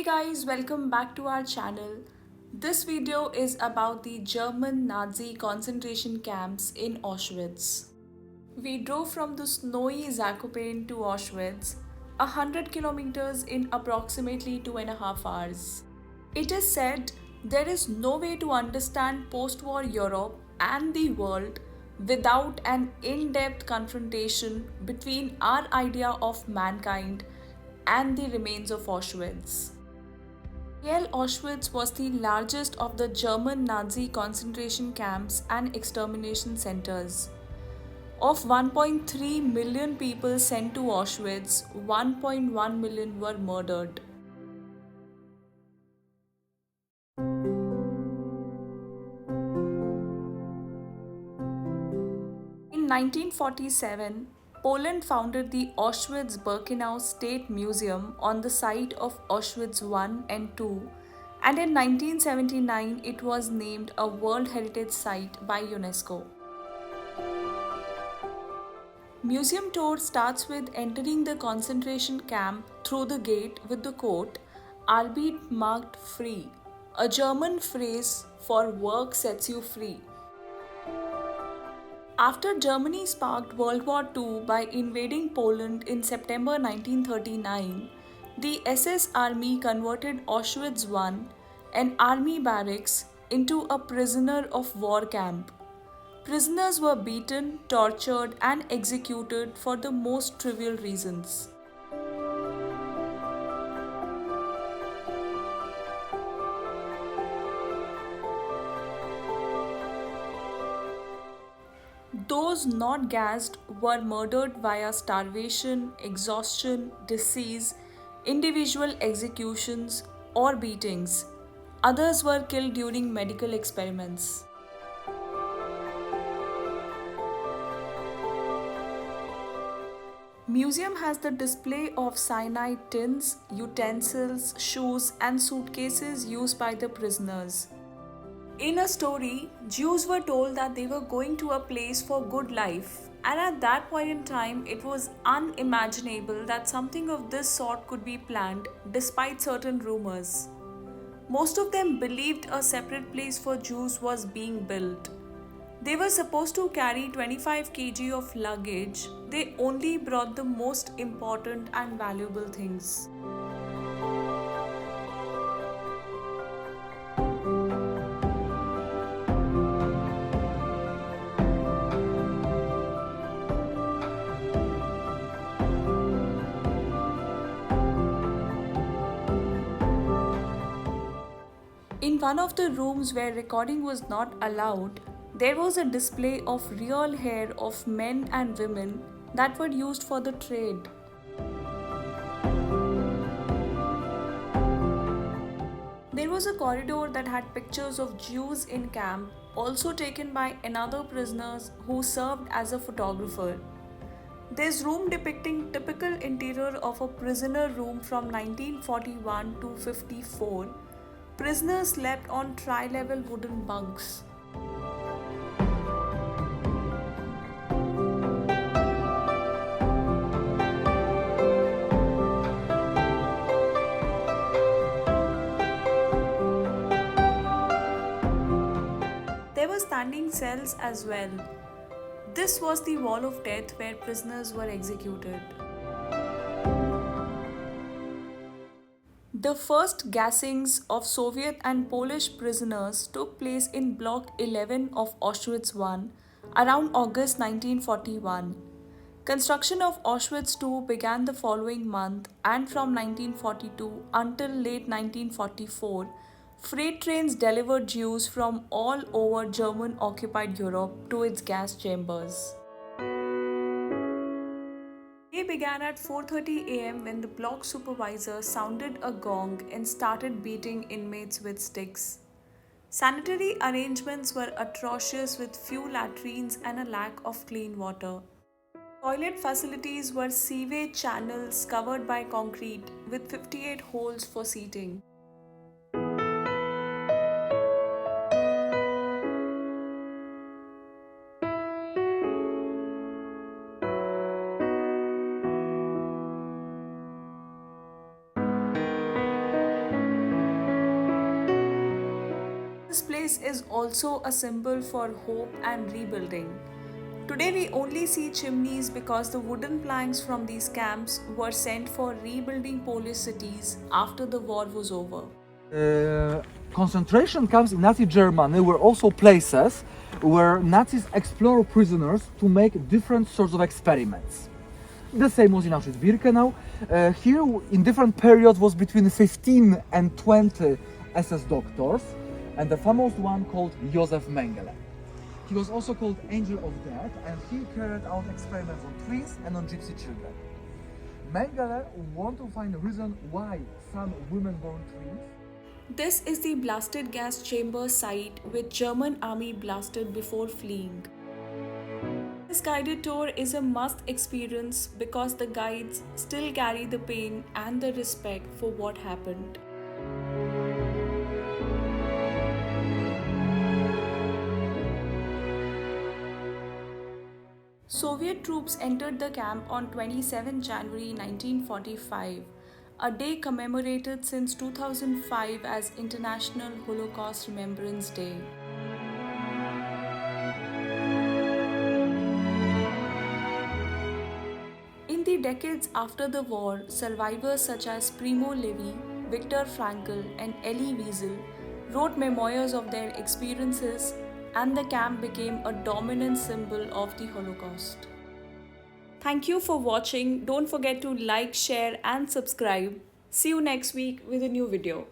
Hey guys, welcome back to our channel. This video is about the German Nazi concentration camps in Auschwitz. We drove from the snowy ZAKOPANE to Auschwitz, 100 kilometers in approximately 2.5 hours. It is said there is no way to understand post-war Europe and the world without an in-depth confrontation between our idea of mankind and the remains of Auschwitz. Auschwitz was the largest of the German Nazi concentration camps and extermination centers. Of 1.3 million people sent to Auschwitz, 1.1 million were murdered. In 1947, Poland founded the Auschwitz-Birkenau State Museum on the site of Auschwitz I and II, and in 1979 it was named a World Heritage Site by UNESCO. Museum tour starts with entering the concentration camp through the gate with the quote, "Arbeit macht frei," a German phrase for "work sets you free." After Germany sparked World War II by invading Poland in September 1939, the SS Army converted Auschwitz I, an army barracks, into a prisoner of war camp. Prisoners were beaten, tortured, and executed for the most trivial reasons. Those not gassed were murdered via starvation, exhaustion, disease, individual executions, or beatings. Others were killed during medical experiments. Museum has the display of cyanide tins, utensils, shoes, and suitcases used by the prisoners. In a story, Jews were told that they were going to a place for good life, and at that point in time, it was unimaginable that something of this sort could be planned despite certain rumors. Most of them believed a separate place for Jews was being built. They were supposed to carry 25 kg of luggage. They only brought the most important and valuable things. In one of the rooms where recording was not allowed, there was a display of real hair of men and women that were used for the trade. There was a corridor that had pictures of Jews in camp, also taken by another prisoner who served as a photographer. This room depicting typical interior of a prisoner room from 1941 to 54. Prisoners slept on tri-level wooden bunks. There were standing cells as well. This was the wall of death where prisoners were executed. The first gassings of Soviet and Polish prisoners took place in Block 11 of Auschwitz I around August 1941. Construction of Auschwitz II began the following month, and from 1942 until late 1944, freight trains delivered Jews from all over German-occupied Europe to its gas chambers. Day began at 4:30 a.m. when the block supervisor sounded a gong and started beating inmates with sticks. Sanitary arrangements were atrocious with few latrines and a lack of clean water. Toilet facilities were sewage channels covered by concrete with 58 holes for seating. This place is also a symbol for hope and rebuilding. Today we only see chimneys because the wooden planks from these camps were sent for rebuilding Polish cities after the war was over. Concentration camps in Nazi Germany were also places where Nazis explored prisoners to make different sorts of experiments. The same was in Auschwitz-Birkenau. Here, in different periods, was between 15 and 20 SS doctors, and the famous one called Josef Mengele. He was also called Angel of Death, and he carried out experiments on twins and on gypsy children. Mengele wanted to find a reason why some women-born twins. This is the blasted gas chamber site which German army blasted before fleeing. This guided tour is a must experience because the guides still carry the pain and the respect for what happened. Soviet troops entered the camp on 27 January 1945, a day commemorated since 2005 as International Holocaust Remembrance Day. In the decades after the war, survivors such as Primo Levi, Viktor Frankl, and Elie Wiesel wrote memoirs of their experiences, and the camp became a dominant symbol of the Holocaust. Thank you for watching. Don't forget to like, share, and subscribe. See you next week with a new video.